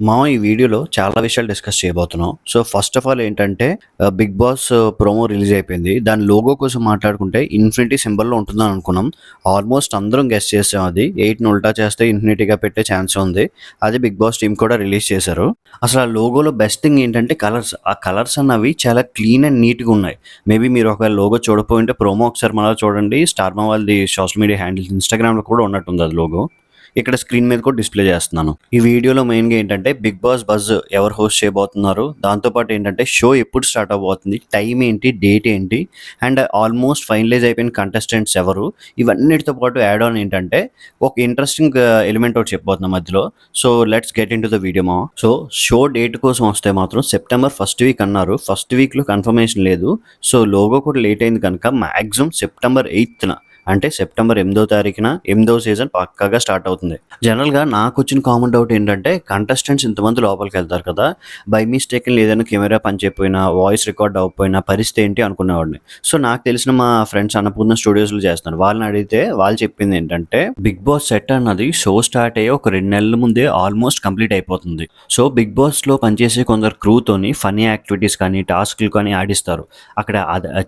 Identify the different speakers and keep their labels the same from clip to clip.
Speaker 1: మనం ఈ వీడియోలో చాలా విషయాలు డిస్కస్ చేయబోతున్నాం. సో, ఫస్ట్ ఆఫ్ ఆల్ ఏంటంటే 'బిగ్ బాస్' ప్రోమో రిలీజ్ అయిపోయింది. దాని లోగో కోసం మాట్లాడుకుంటే ఇన్ఫినిటీ సింబల్‌లో ఉంటుందని అనుకున్నాం. ఆల్మోస్ట్ అందరం గెస్ చేసాం అది. 8ని ఉల్టా చేస్తే ఇన్ఫినిటీగా పెట్టే ఛాన్స్ ఉంది. అది 'బిగ్ బాస్' టీమ్ కూడా రిలీజ్ చేశారు. అసలు ఆ లోగోలో బెస్ట్ థింగ్ ఏంటంటే కలర్స్. ఆ కలర్స్ అన్నవి చాలా క్లీన్ అండ్ నీట్‌గా ఉన్నాయి. మేబీ మీరు ఒకవేళ లోగో చూడకపోయుంటే ప్రోమో ఒకసారి మళ్ళా చూడండి. స్టార్ మా వాళ్ళది సోషల్ మీడియా హ్యాండిల్స్ ఇన్‌స్టాగ్రామ్‌లో కూడా ఉన్నట్టుంది అది లోగో. ఇక్కడ స్క్రీన్ మీద కూడా డిస్‌ప్లే చేస్తున్నాను. ఈ వీడియోలో మెయిన్‌గా ఏంటంటే 'బిగ్ బాస్ బజ్' ఎవరు హోస్ట్ చేయబోతున్నారు? దాంతో పాటు ఏంటంటే షో ఎప్పుడు స్టార్ట్ అవ్వబోతుంది? టైం ఏంటి? డేట్ ఏంటి? అండ్ ఆల్మోస్ట్ ఫైనలైజ్ అయిపోయిన కంటెస్టెంట్స్ ఎవరు? ఇవన్నిటితో పాటు యాడ్ ఆన్ ఏంటంటే ఒక ఇంట్రెస్టింగ్ ఎలిమెంట్ ఒకటి చెప్పబోతున్నా మధ్యలో. So, let's get into the video మామ. సో, షో డేట్ కోసం వస్తే మాత్రం సెప్టెంబర్ ఫస్ట్ వీక్ అన్నారు. ఫస్ట్ వీక్‌లో కన్ఫర్మేషన్ లేదు. సో, లోగో కూడా లేట్ అయింది కనుక మాక్సిమం సెప్టెంబర్ 8న అంటే సెప్టెంబర్ 8దో తారీఖున 8దో సీజన్ పక్కాగా స్టార్ట్ అవుతుంది. జనరల్‌గా నాకొచ్చిన కామన్ డౌట్ ఏంటంటే కంటెస్టెంట్స్ ఇంతమంది లోపలికెళ్తారు కదా! బై మిస్టేక్‌ని ఏదైనా కెమెరా పనిచేయకపోయినా, వాయిస్ రికార్డ్ అవ్వకపోయినా పరిస్థితి ఏంటి అనుకునేవాడిని. సో, నాకు తెలిసిన మా ఫ్రెండ్స్ అన్నపూర్ణ స్టూడియోస్‌లో చేస్తున్నారు. వాళ్ళని అడిగితే వాళ్ళు చెప్పింది ఏంటంటే 'బిగ్ బాస్' సెట్ అన్నది షో స్టార్ట్ అయ్యే ఒక 2 నెలల ముందే ఆల్మోస్ట్ కంప్లీట్ అయిపోతుంది. సో, 'బిగ్ బాస్‌లో' పనిచేసే కొందరు క్రూతోని ఫన్నీ యాక్టివిటీస్ కానీ, టాస్క్‌లు కానీ ఆడిస్తారు. అక్కడ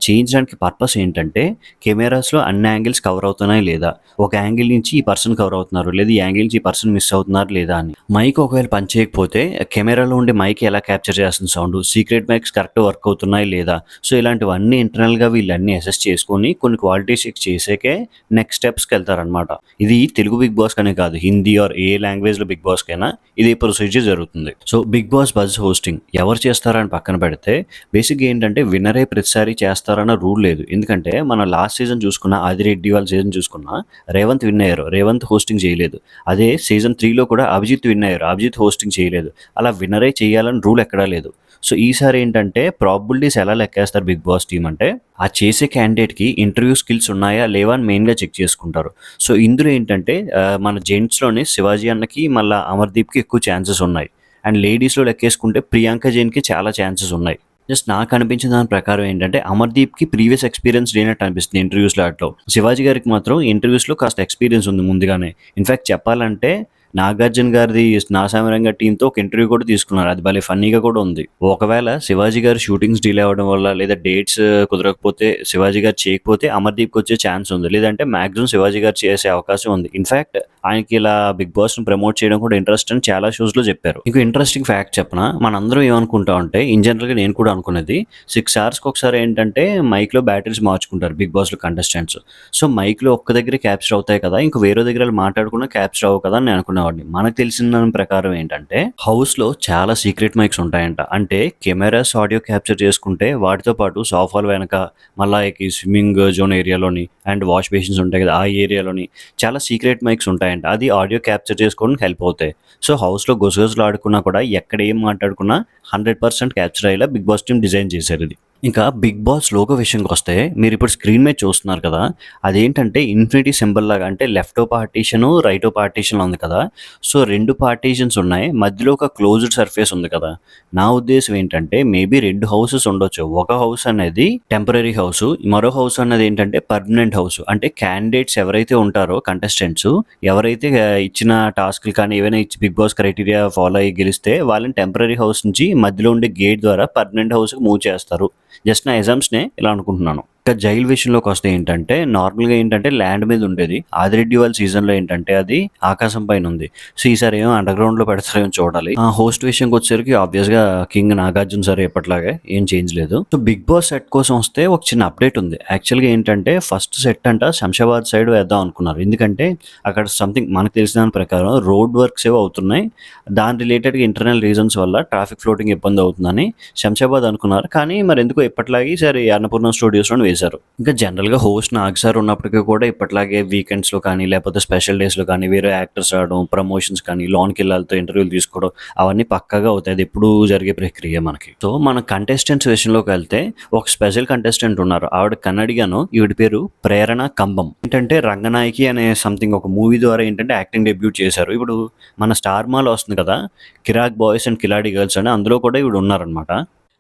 Speaker 1: చేయించడానికి పర్పస్ ఏంటంటే కెమెరాస్‌లో అన్ని యాంగిల్స్ కవర్ అవుతున్నాయా లేదా? ఒక యాంగిల్ నుంచి ఈ పర్సన్ కవర్ అవుతున్నారు. లేదా ఈ యాంగిల్ నుంచి ఈ పర్సన్ మిస్ అవుతున్నారు లేదా అని. మైక్ ఒకవేళ పని చేయకపోతే కెమెరాలో ఉండే మైక్ ఎలా క్యాప్చర్ చేస్తుంది సౌండ్? సీక్రెట్ మైక్స్ కరెక్ట్‌గా వర్క్ అవుతున్నాయా లేదా? సో, ఇలాంటివన్నీ ఇంటర్నల్‌గా వీళ్ళన్నీ అసెస్ చేసుకొని కొన్ని క్వాలిటీ చెక్ చేసాకే నెక్స్ట్ స్టెప్స్‌కెళ్తారనమాట. ఇది తెలుగు 'బిగ్ బాస్' కనే కాదు. హిందీ ఆర్ ఏ లాంగ్వేజ్‌లో 'బిగ్ బాస్'కైనా ఇదే ప్రొసీజర్ జరుగుతుంది. So, 'big boss' buzz hosting ఎవరు చేస్తారని పక్కన పెడితే బేసిక్‌గా ఏంటంటే విన్నరే ప్రతిసారి చేస్తారన్న రూల్ లేదు. ఎందుకంటే మనం లాస్ట్ సీజన్ చూసుకున్న 'ఆదిరెడ్డి' వాళ్ళ సీజన్ చూసుకున్నా రేవంత్ విన్ అయ్యారు. రేవంత్ హోస్టింగ్ చేయలేదు. అదే సీజన్ 3లో కూడా అభిజిత్ విన్ అయ్యారు. అభిజిత్ హోస్టింగ్ చేయలేదు. అలా విన్నరే చేయాలని రూల్ ఎక్కడా లేదు. సో, ఈసారి ఏంటంటే ప్రాబబిలిటీస్ ఎలా లెక్కేస్తారు 'బిగ్ బాస్' టీమ్ అంటే ఆ చేసే క్యాండిడేట్‌కి ఇంటర్వ్యూ స్కిల్స్ ఉన్నాయా? లేవా? అని మెయిన్‌గా చెక్ చేసుకుంటారు. సో, ఇందులో ఏంటంటే మన జెంట్స్‌లోనే శివాజీ అన్నకి మళ్ళా అమర్‌దీప్‌కి ఎక్కువ ఛాన్సెస్ ఉన్నాయి. అండ్ లేడీస్‌లో లెక్కేసుకుంటే ప్రియాంక జైన్‌కి చాలా ఛాన్సెస్ ఉన్నాయి. జస్ట్ నాకు అనిపించిన దాని ప్రకారం ఏంటంటే అమర్‌దీప్‌కి ప్రీవియస్ ఎక్స్‌పీరియన్స్ లేనట్టు అనిపిస్తుంది ఇంటర్వ్యూస్‌లో ఆటిలో. శివాజీ గారికి మాత్రం ఇంటర్వ్యూస్‌లో కాస్త ఎక్స్‌పీరియన్స్ ఉంది ముందుగానే. ఇన్‌ఫాక్ట్ చెప్పాలంటే నాగార్జున గారిది 'నాసామిరంగ' టీమ్‌తో ఒక ఇంటర్వ్యూ కూడా తీసుకున్నారు. అది భలే ఫన్నీగా కూడా ఉంది. ఒకవేళ శివాజీ గారి షూటింగ్స్ డిలే అవ్వడం వల్ల లేదా డేట్స్ కుదరకపోతే శివాజీ గారు చేయకపోతే అమర్‌దీప్‌కి వచ్చే ఛాన్స్ ఉంది. లేదంటే మాక్సిమం శివాజీ గారు చేసే అవకాశం ఉంది. ఇన్‌ఫాక్ట్ ఆయనకి ఇలా 'బిగ్ బాస్'ని ప్రమోట్ చేయడం కూడా ఇంట్రెస్ట్ అని చాలా షోస్‌లో చెప్పారు. ఇంకో ఇంట్రెస్టింగ్ ఫ్యాక్ట్ చెప్పనా? మనందరం ఏమనుకుంటామంటే ఇన్ జనరల్‌గా నేను కూడా అనుకునేది 6 అవర్స్‌కి ఒకసారి ఏంటంటే మైక్‌లో బ్యాటరీస్ మార్చుకుంటారు 'బిగ్ బాస్'లో కంటెస్టెంట్స్. సో, మైక్‌లో ఒక్క దగ్గరే క్యాప్చర్ అవుతాయి కదా! ఇంక వేరే దగ్గర మాట్లాడుకున్నా క్యాప్చర్ అవ్వవు కదా! అని నేను అనుకునేవాడిని. మనకు తెలిసిన దాని ప్రకారం ఏంటంటే హౌస్‌లో చాలా సీక్రెట్ మైక్స్ ఉంటాయంట. అంటే కెమెరాస్ ఆడియో క్యాప్చర్ చేసుకుంటే వాటితో పాటు సోఫాల వెనక మళ్ళా ఈ స్విమ్మింగ్ జోన్ ఏరియాలోని అండ్ వాష్ బేసిన్స్ ఉంటాయి కదా! ఆ ఏరియాలోని చాలా సీక్రెట్ మైక్స్ ఉంటాయంట. అది ఆడియో క్యాప్చర్ చేసుకోవడానికి హెల్ప్ అవుతాయి. సో, హౌస్‌లో గుసగుసలు ఆడుకున్నా కూడా ఎక్కడ ఏం మాట్లాడుకున్నా 100% క్యాప్చర్ అయ్యేలా 'బిగ్ బాస్' టీమ్ డిజైన్ చేశారిది. ఇంకా 'బిగ్ బాస్' లోగో విషయంకొస్తే మీరిప్పుడు స్క్రీన్ మీద చూస్తున్నారు కదా! అదేంటంటే ఇన్ఫినిటీ సింబల్ లాగా అంటే లెఫ్టో పార్టీషను, రైటో పార్టీషన్ ఉంది కదా! సో, 2 పార్టీషన్స్ ఉన్నాయి. మధ్యలో ఒక క్లోజ్డ్ సర్ఫేస్ ఉంది కదా! నా ఉద్దేశ్యం ఏంటంటే మేబీ 2 హౌసెస్ ఉండొచ్చు. ఒక హౌస్ అనేది టెంపరరీ హౌసు. మరో హౌస్ అన్నది ఏంటంటే పర్మనెంట్ హౌసు. అంటే క్యాండిడేట్స్ ఎవరైతే ఉంటారో కంటెస్టెంట్స్ ఎవరైతే ఇచ్చిన టాస్క్‌లు కానీ ఏవైనా ఇచ్చి 'బిగ్ బాస్' క్రైటీరియా ఫాలో అయ్యి గెలిస్తే వాళ్ళని టెంపరరీ హౌస్ నుంచి మధ్యలో ఉండే గేట్ ద్వారా పర్మనెంట్ హౌస్‌కి మూవ్ చేస్తారు. జస్ట్ నా అజంప్షనే ఇలా అనుకుంటున్నాను. ఇంకా జైల్ విషయంలోకొస్తే ఏంటంటే నార్మల్‌గా ఏంటంటే ల్యాండ్ మీద ఉండేది. ఆదిరెడ్డి వాళ్ళ సీజన్‌లో ఏంటంటే అది ఆకాశం పైన ఉంది. సో, ఈసారి ఏమో అండర్ గ్రౌండ్‌లో పెడతారేమో చూడాలి. హోస్ట్ విషయంకొచ్చేసరికి ఆబ్వియస్‌గా కింగ్ నాగార్జున సార్ ఎప్పటిలాగే ఏం చేంజ్ లేదు. సో, 'బిగ్ బాస్' సెట్ కోసం వస్తే ఒక చిన్న అప్డేట్ ఉంది. యాక్చువల్‌గా ఏంటంటే ఫస్ట్ సెట్ అంట శంషాబాద్ సైడ్ వేద్దాం అనుకున్నారు. ఎందుకంటే అక్కడ సంథింగ్ మనకు తెలిసిన దాని ప్రకారం రోడ్ వర్క్స్ ఏవో అవుతున్నాయి. దాని రిలేటెడ్‌గా ఇంటర్నల్ రీజన్స్ వల్ల ట్రాఫిక్ ఫ్లోటింగ్ ఇబ్బంది అవుతుందని శంషాబాద్ అనుకున్నారు. కానీ మరెందుకో ఇప్పటిలాగే ఈసారి అన్నపూర్ణ స్టూడియోస్‌లోనే వేశారు. ఇంకా జనరల్‌గా హోస్ట్ నాగ్ సార్ ఉన్నప్పటికీ కూడా ఇప్పటిలాగే వీకెండ్స్‌లో కానీ, లేకపోతే స్పెషల్ డేస్‌లో కానీ వేరే యాక్టర్స్ రావడం, ప్రమోషన్స్ కానీ, లోన్‌కెళ్ళి ఇంటర్వ్యూలు తీసుకోవడం అవన్నీ పక్కాగా అవుతాయి. అది ఎప్పుడూ జరిగే ప్రక్రియ మనకి. సో, మన కంటెస్టెంట్స్ విషయంలోకి వెళ్తే ఒక స్పెషల్ కంటెస్టెంట్ ఉన్నారు. ఆవిడ కన్నడిగాను. ఈవిడ పేరు ప్రేరణ కంబం. ఏంటంటే 'రంగనాయకి' అనే సంథింగ్ ఒక మూవీ ద్వారా ఏంటంటే యాక్టింగ్ డెబ్యూట్ చేశారు. ఇప్పుడు మన స్టార్ మాలో వస్తుంది కదా! 'కిరాక్ బాయ్స్ అండ్ కిలాడి గర్ల్స్' అని అందులో కూడా ఈవిడ ఉన్నారనమాట.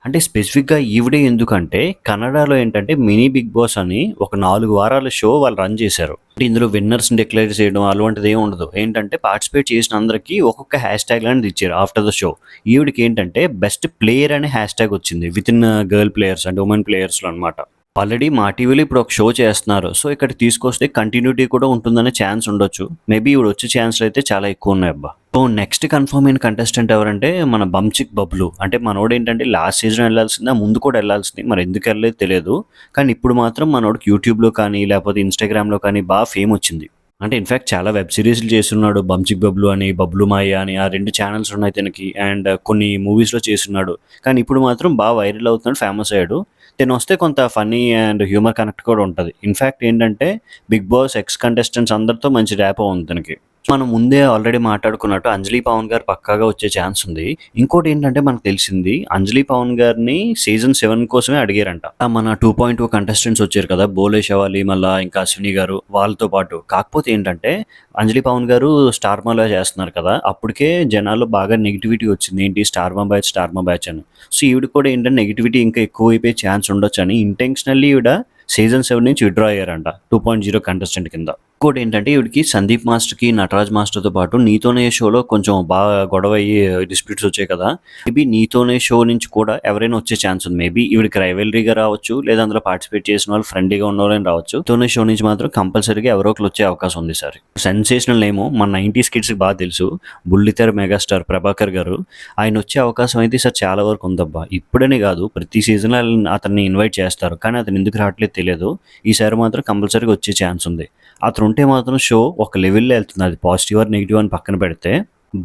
Speaker 1: అంటే స్పెసిఫిక్‌గా ఈవిడే ఎందుకంటే, కన్నడలో ఏంటంటే 'మినీ బిగ్ బాస్' అని ఒక 4 వారాల షో వాళ్ళు రన్ చేశారు. అంటే ఇందులో విన్నర్స్‌ని డిక్లేర్ చేయడం అటువంటిదేమి ఉండదు. ఏంటంటే పార్టిసిపేట్ చేసిన అందరికి ఒక్కొక్క హ్యాష్‌ట్యాగ్ లాంటిది ఇచ్చారు ఆఫ్టర్ ద షో. ఈవిడకేంటంటే బెస్ట్ ప్లేయర్ అనే హ్యాష్‌ట్యాగ్ వచ్చింది. వితిన్ గర్ల్ ప్లేయర్స్ అంటే వుమెన్ ప్లేయర్స్‌లో అనమాట. ఆల్రెడీ మా టీవీలో ఇప్పుడు ఒక షో చేస్తున్నారు. సో, ఇక్కడికి తీసుకొస్తే కంటిన్యూటీ కూడా ఉంటుందనే ఛాన్స్ ఉండొచ్చు. మేబీ ఈవిడొచ్చే ఛాన్స్‌లయితే చాలా ఎక్కువున్నాయబ్బా! సో, నెక్స్ట్ కన్ఫర్మ్ అయిన కంటెస్టెంట్ ఎవరంటే మన బంచిక్ బబ్లు. అంటే మనోడేంటంటే లాస్ట్ సీజన్ ఎళ్ళాల్సింది, ఆ ముందు కూడా ఎళ్ళాల్సింది. మరి ఎందుకెళ్ళలేదో తెలియదు. కానీ ఇప్పుడు మాత్రం మనోడికి యూట్యూబ్‌లో కానీ, లేపోతే ఇన్‌స్టాగ్రామ్‌లో కానీ ఫేమొచ్చింది. అంటే ఇన్‌ఫాక్ట్ చాలా వెబ్ సీరీస్‌లు చేసున్నాడు. 'బంచిక్ బబ్లు' అని, 'బబ్లు మాయ' అని ఆ 2 ఛానెల్స్ ఉన్నాయి తనకి. అండ్ కొన్ని మూవీస్‌లో చేసున్నాడు. కానీ ఇప్పుడు మాత్రం వైరల్ అవుతున్నాడు, ఫేమస్ అయ్యాడు. తినొస్తే కొంత ఫన్నీ అండ్ హ్యూమర్ కనెక్ట్ కూడా ఉంటది. ఇన్‌ఫాక్ట్ ఏంటంటే 'బిగ్ బాస్' ఎక్స్ కంటెస్టెంట్స్ అందరితో మంచి ర్యాపో ఉంది తనకి. మనం ముందే ఆల్రెడీ మాట్లాడుకున్నట్టు 'అంజలి పవన్' గారు పక్కాగా వచ్చే ఛాన్స్ ఉంది. ఇంకోటేంటంటే మనకు తెలిసింది 'అంజలి పవన్' గారిని సీజన్ 7 కోసమే అడిగారంట. మన 2.2 కంటెస్టెంట్స్ వచ్చారు కదా! బోలే శవాలి, మళ్ళా ఇంకా అశ్విని గారు వాళ్ళతో పాటు. కాకపోతే ఏంటంటే 'అంజలి పవన్' గారు 'స్టార్ మాలో' చేస్తున్నారు కదా! అప్పటికే జనాల్లో బాగా నెగటివిటీ వచ్చింది. ఏంటి 'స్టార్ మా బ్యాచ్, స్టార్ మా బ్యాచ్' అని. సో, ఈవిడకి కూడా ఏంటంటే నెగటివిటీ ఇంకా ఎక్కువైపోయే ఛాన్స్ ఉండొచ్చని ఇంటెన్షనల్లీ ఈవిడ సీజన్ 7 నుంచి విత్‌డ్రా అయ్యారంట 2.0 కంటెస్టెంట్ కింద. ఇంకోటేంటంటే ఈవిడకి 'సందీప్ మాస్టర్‌కి', 'నటరాజ్ మాస్టర్‌తో' పాటు 'నీతోనే' షోలో కొంచెం బాగా గొడవయ్యి డిస్ప్యూట్స్ వచ్చాయి కదా! మేబీ 'నీతోనే' షో నుంచి కూడా ఎవరైనా వచ్చే ఛాన్స్ ఉంది. మేబీ ఈవిడకి రైవల్రీగా రావచ్చు, లేదా అందులో పార్టిసిపేట్ చేసిన వాళ్ళు ఫ్రెండ్లీగా ఉన్నోళ్ళైనా రావచ్చు. 'నీతోనే' షో నుంచి మాత్రం కంపల్సరీగా ఎవరో ఒకళ్ళు వచ్చే అవకాశం ఉంది ఈసారి. సెన్సేషనల్ నేము మన 90స్ కిడ్స్‌కి తెలుసు. బుల్లితెర మెగాస్టార్ 'ప్రభాకర్' గారు. ఆయనొచ్చే అవకాశం అయితే ఈసారి చాలా వరకు ఉందబ్బా! ఇప్పుడనే కాదు ప్రతి సీజన్‌లో అతన్ని ఇన్వైట్ చేస్తారు. కానీ అతను ఎందుకు రావట్లేదో తెలియదు. ఈసారి మాత్రం కంపల్సరీగా వచ్చే ఛాన్స్ ఉంది. అతనుంటే మాత్రం షో ఒక లెవెల్‌లో ఎళ్తుంది. అది పాజిటివ్ ఆర్ నెగెటివ్ అని పక్కన పెడితే,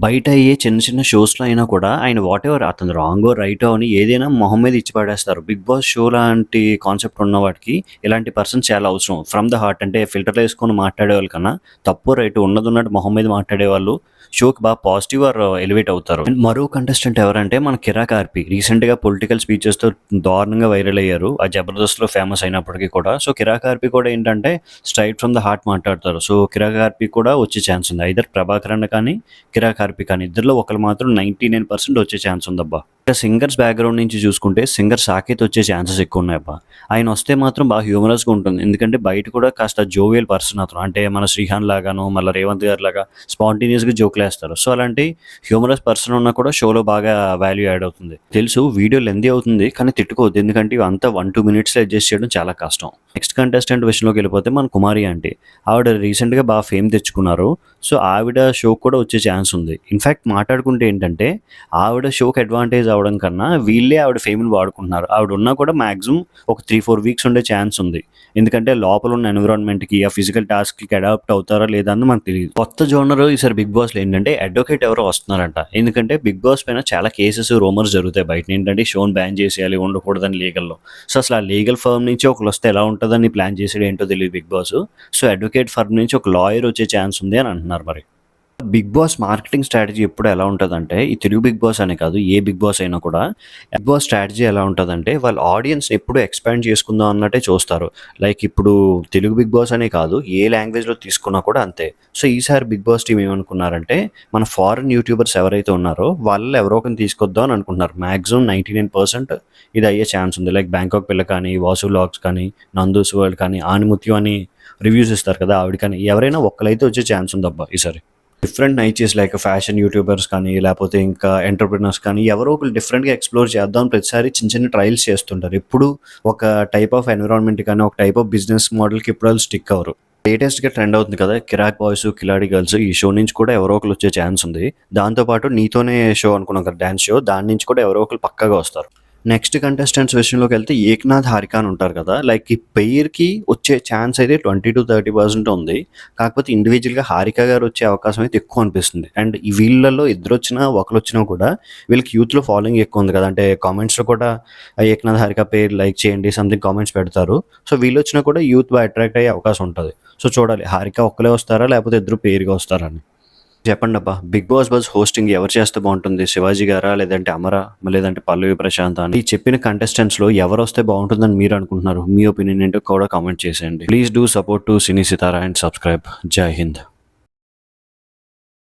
Speaker 1: బయట అయ్యే చిన్న చిన్న షోస్‌లో అయినా కూడా ఆయన వాటెవర్ అతను రాంగో, రైటో అని ఏదైనా మొహం మీద ఇచ్చి పడేస్తారు. 'బిగ్ బాస్' షో లాంటి కాన్సెప్ట్ ఉన్న వాటికి ఇలాంటి పర్సన్స్ చాలా అవసరం. ఫ్రమ్ ద హార్ట్ అంటే ఫిల్టర్‌లేసుకొని మాట్లాడేవాళ్ళ కన్నా తప్పో, రైటో ఉన్నదున్నట్టు మొహం మీద మాట్లాడేవాళ్ళు షోకి పాజిటివ్ ఆర్ ఎలివేట్ అవుతారు. అండ్ మరో కంటెస్టెంట్ ఎవరంటే మన 'కిరా కార్పి'. రీసెంట్‌గా పొలిటికల్ స్పీచెస్‌తో దారుణంగా వైరల్ అయ్యారు. ఆ 'జబర్దస్త్‌లో' ఫేమస్ అయినప్పటికి కూడా. సో, 'కిరా కార్పి' కూడా ఏంటంటే స్ట్రెయిట్ ఫ్రమ్ ద హార్ట్ మాట్లాడతారు. సో, 'కిరా కార్పి' కూడా వచ్చే ఛాన్స్ ఉంది. ఐదర్ 'ప్రభాకర్' అన్న కానీ, 'కిరా కార్పి' కానీ ఇద్దరిలో ఒకళ్ళు మాత్రం 99% వచ్చే ఛాన్స్ ఉందబ్బా! ఇక సింగర్స్ బ్యాక్‌గ్రౌండ్ నుంచి చూసుకుంటే సింగర్ 'సాకేత్' వచ్చే ఛాన్సెస్ ఎక్కువున్నాయబ్బా! ఆయన వస్తే మాత్రం హ్యూమరస్‌గా ఉంటుంది. ఎందుకంటే బయట కూడా కాస్త జోవియల్ పర్సన్ అతను. అంటే మన 'శ్రీహాన్' లాగాను, మళ్ళా 'రేవంత్' గారిలాగా స్పాంటేనియస్‌గా జోకులేస్తారు. సో, అలాంటి హ్యూమరస్ పర్సన్ ఉన్నా కూడా షోలో బాగా వాల్యూ యాడ్ అవుతుంది. తెలుసు వీడియో లెంథీ అవుతుంది. కానీ తిట్టుకోవద్దు. ఎందుకంటే ఇవంతా 1-2 మినిట్స్‌లో అడ్జస్ట్ చేయడం చాలా కష్టం. నెక్స్ట్ కంటెస్టెంట్ విషయంలోకి వెళ్ళిపోతే మన 'కుమారి' ఆంటీ. ఆవిడ రీసెంట్‌గా ఫేమ్ తెచ్చుకున్నారు. సో, ఆవిడ షోకి కూడా వచ్చే ఛాన్స్ ఉంది. ఇన్‌ఫాక్ట్ మాట్లాడుకుంటే ఏంటంటే ఆవిడ షోకి అడ్వాంటేజ్ అవ్వడం కన్నా వీళ్ళే ఆవిడ ఫేమ్‌ని వాడుకుంటున్నారు. ఆవిడ ఉన్నా కూడా మాక్సిమం ఒక 3-4 వీక్స్ ఉండే ఛాన్స్ ఉంది. ఎందుకంటే లోపల ఉన్న ఎన్విరాన్మెంట్‌కి, ఆ ఫిజికల్ టాస్క్‌కి అడాప్ట్ అవుతారా లేదా అని మనకు తెలీదు. కొత్త జోనర్ ఈసారి 'బిగ్ బాస్‌లో' ఏంటంటే అడ్వొకేట్ ఎవరో వస్తున్నారంట. ఎందుకంటే 'బిగ్ బాస్' పైన చాలా కేసెస్, రూమర్స్ జరుగుతాయి బయట. ఏంటంటే షోని బ్యాన్ చేసేయాలి, ఉండకూడదని లీగల్‌లో. సో, అసలు ఆ లీగల్ ఫర్మ్ నుంచి ఒకళ్ళొస్తే ఎలా ఉంటదని ప్లాన్ చేసాడో ఏంటో తెలీదు 'big boss.' So, advocate firm నుంచి ఒక లాయర్ వచ్చే ఛాన్స్ ఉంది అని అంటున్నారు మరి. 'బిగ్ బాస్' మార్కెటింగ్ స్ట్రాటజీ ఎప్పుడు ఎలా ఉంటదంటే, ఈ తెలుగు 'బిగ్ బాస్' అనే కాదు, ఏ 'బిగ్ బాస్' అయినా కూడా 'బిగ్ బాస్' స్ట్రాటజీ ఎలా ఉంటదంటే, వాళ్ళ ఆడియన్స్‌ని ఎప్పుడు ఎక్స్‌పాండ్ చేసుకుందాం అన్నట్టే చూస్తారు. లైక్ ఇప్పుడు తెలుగు 'బిగ్ బాస్' అనే కాదు, ఏ లాంగ్వేజ్‌లో తీసుకున్నా కూడా అంతే. సో, ఈసారి 'బిగ్ బాస్' టీమ్ ఏమనుకున్నారంటే, మన ఫారెన్ యూట్యూబర్స్ ఎవరైతే ఉన్నారో, వాళ్ళలో ఎవరో ఒకరిని తీసుకొద్దాం అని అనుకుంటున్నారు. మాక్సిమం 99% ఇది అయ్యే ఛాన్స్ ఉంది. లైక్ 'బ్యాంకాక్ పిల్ల' కానీ, 'వాసు వ్లాగ్స్' కానీ, 'నందూస్ వరల్డ్' కానీ, 'ఆనిముత్యం' అని రివ్యూస్ ఇస్తారు కదా! ఆవిడ కానీ, ఎవరైనా ఒక్కళ్ళైతే వచ్చే ఛాన్స్ ఉందబ్బా ఈసారి. డిఫరెంట్ నైచెస్ లైక్ ఫ్యాషన్ యూట్యూబర్స్ కానీ, లేపోతే ఇంకా ఎంటర్‌ప్రెన్యూర్స్ కానీ, ఎవరో ఒకళ్ళు డిఫరెంట్‌గా ఎక్స్‌ప్లోర్ చేద్దాం ప్రతిసారి చిన్న చిన్న ట్రయల్స్ చేస్తుంటారు. ఎప్పుడు ఒక టైప్ ఆఫ్ ఎన్విరాన్మెంట్ కానీ, ఒక టైప్ ఆఫ్ బిజినెస్ మోడల్‌కి ఎప్పుడు ఆళ్ళు స్టిక్ అవ్వరు. లేటెస్ట్‌గా ట్రెండ్ అవుతుంది కదా! 'కిరాక్ బాయ్స్', 'కిలాడి గర్ల్స్' ఈ షో నుంచి కూడా ఎవరో ఒకళ్ళు వచ్చే ఛాన్స్ ఉంది. దాంతో పాటు 'నీతోనే' షో అనుకున్నాం కదా! Dance show. దాని నుంచి కూడా ఎవరో ఒకళ్ళు పక్కాగా వస్తారు. నెక్స్ట్ కంటెస్టెంట్స్ విషయంలోకెళ్తే 'ఏక్నాథ్', 'హారిక' అని ఉంటారు కదా! లైక్ ఈ పెయిర్‌కి వచ్చే ఛాన్స్ అయితే 20-30% ఉంది. కాకపోతే ఇండివిడ్యువల్‌గా 'హారిక' గారు వచ్చే అవకాశం అయితే ఎక్కువ అనిపిస్తుంది. అండ్ ఈ వీళ్ళలో ఇద్దరొచ్చినా, ఒకళ్ళొచ్చినా కూడా వీళ్ళకి యూత్‌లో ఫాలోయింగ్ ఎక్కువ ఉంది కదా! అంటే కామెంట్స్‌లో కూడా 'ఏక్నాథ్', 'హారిక' పెయిర్ లైక్ చేయండి సంథింగ్ కామెంట్స్ పెడతారు. సో, వీళ్ళొచ్చినా కూడా యూత్ అట్రాక్ట్ అయ్యే అవకాశం ఉంటది. సో, చూడాలి 'హారిక' ఒక్కలే వస్తారా? లేకపోతే ఇద్దరు పెయిర్‌గా వస్తారా అని. చెప్పండబ్బా! 'బిగ్ బాస్ బజ్' హోస్టింగ్ ఎవరు చేస్తే బావుంటుంది? 'శివాజీ' గారా? లేదంటే 'అమరా?' లేదంటే 'పల్లవి ప్రశాంతా' అని? ఈ చెప్పిన కంటెస్టెంట్స్‌లో ఎవరొస్తే బావుంటుందని మీరనుకుంటున్నారు? మీ ఒపీనియన్ ఏంటో కూడా కామెంట్ చేసేయండి. Please do support to Cine Sitara and subscribe. జై హింద్.